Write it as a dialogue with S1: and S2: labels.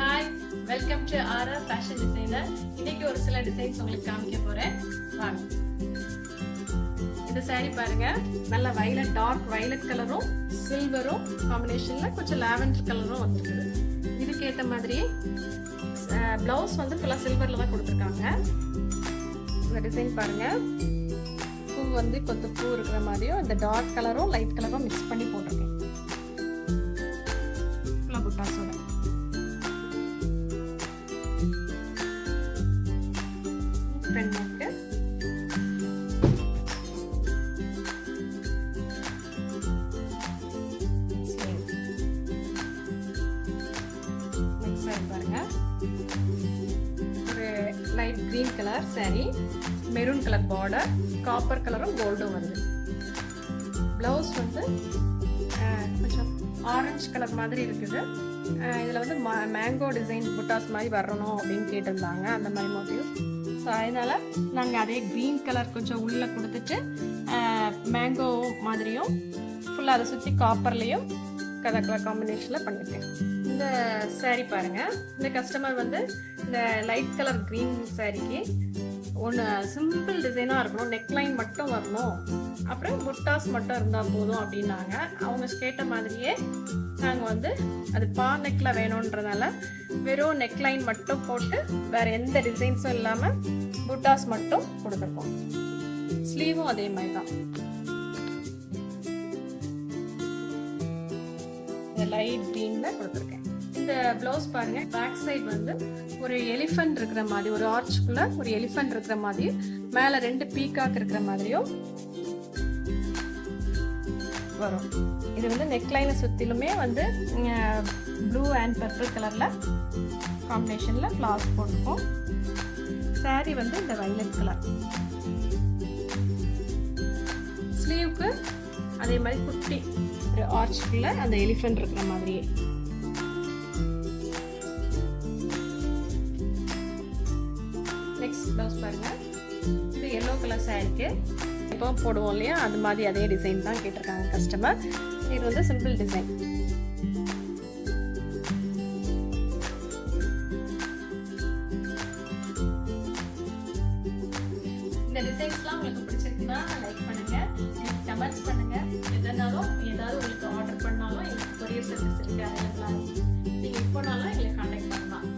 S1: Hi, welcome to RR fashion designer. இன்னைக்கு ஒரு சில டிசைன்ஸ் உங்களுக்கு காமிக்க போறேன். வாங்க. இந்த saree பாருங்க, நல்ல வயலட், டார்க் வயலட் கலரும் சில்வரும் காம்பினேஷன்ல கொஞ்சம் லாவெண்டர் கலரும் வந்திருக்குது. இதுக்கு ஏற்ற மாதிரி பிளவுஸ் வந்து ஃபுல்லா சில்வர்ல தான் கொடுத்துருக்காங்க. இந்த டிசைன் பாருங்க, பூ வந்து கொத்து பூ இருக்கிற மாதிரியும் இந்த டார்க் கலரும் லைட் கலரும் மிக்ஸ் பண்ணி போட்டிருக்கேன். புட்டாஸோட பாருங்க, ஒரு light green colour saree, maroon colour border, copper கலரும் கோல்டும் வருது. பிளவுஸ் வந்து கொஞ்சம் ஆரஞ்சு கலர் மாதிரி இருக்குது. இதில் வந்து மேங்கோ டிசைன் புட்டாஸ் மாதிரி வரணும் அப்படின்னு கேட்டிருந்தாங்க, அந்த மாதிரி மோட்டிவ். ஸோ அதனால் நாங்கள் அதே க்ரீன் கலர் கொஞ்சம் உள்ளே கொடுத்துட்டு மேங்கோ மாதிரியும் ஃபுல்லாக அதை சுற்றி காப்பர்லேயும் கலர் காம்பினேஷனில் பண்ணிட்டேன். இந்த saree பாருங்கள், இந்த கஸ்டமர் வந்து இந்த லைட் கலர் க்ரீன் சாரீக்கு ஒன்று சிம்பிள் டிசைனாக இருக்கணும், நெக்லைன் மட்டும் வரணும், அப்புறம் புட்டாஸ் மட்டும் இருந்தால் போதும் அப்படின்னாங்க. அவங்க கேட்ட மாதிரியே நாங்கள் வந்து அது பா நெக்கில் வேணுன்றதால வெறும் நெக்லைன் மட்டும் போட்டு வேறு எந்த டிசைன்ஸும் இல்லாமல் புட்டாஸ் மட்டும் கொடுத்துருக்கோம். ஸ்லீவும் அதே மாதிரி தான், லைட் க்ரீனில் கொடுத்துருக்கேன். இந்த ப்ளவுஸ் பாருங்க, பேக் சைடு வந்து ஒரு எலிஃபண்ட் இருக்கிற மாதிரி, ஒரு ஆர்ச்சுக்குள்ள ஒரு எலிஃபண்ட் இருக்கிற மாதிரி, மேலே 2 பீகாக் இருக்கிற மாதிரியும் வரும். இது வந்து நெக்லைனை சுற்றிலுமே வந்து ப்ளூ அண்ட் பர்பிள் கலரில் காம்பினேஷனில் ஃப்ளார்ஸ் போட்டிருக்கோம். saree வந்து இந்த வயலட் கலர். ஸ்லீவுக்கு அதே மாதிரி குட்டி ஒரு ஆர்ச்சுக்குள்ள அந்த எலிஃபண்ட் இருக்கிற மாதிரியே. நெக்ஸ்ட் ப்ளவுஸ் பாருங்க, இது எல்லோ கலர் சாரிக்கு இப்போ போடுவோம் இல்லையா, அது மாதிரி அதே டிசைன் தான் கேட்டிருக்காங்க கஸ்டமர். இது வந்து சிம்பிள் டிசைன். இந்த டிசைன்ஸ்லாம் உங்களுக்கு பிடிச்சிருக்குன்னா லைக் பண்ணுங்க, கமெண்ட்ஸ் பண்ணுங்க. எதனாலும் ஏதாவது உங்களுக்கு ஆர்டர் பண்ணாலும் எங்களுக்கு கொரியர் சர்வீஸ் இருக்கு, அவைலபிளாக இருக்கு. நீங்கள் எப்போனாலும் எங்களை கான்டாக்ட் பண்ணலாம்.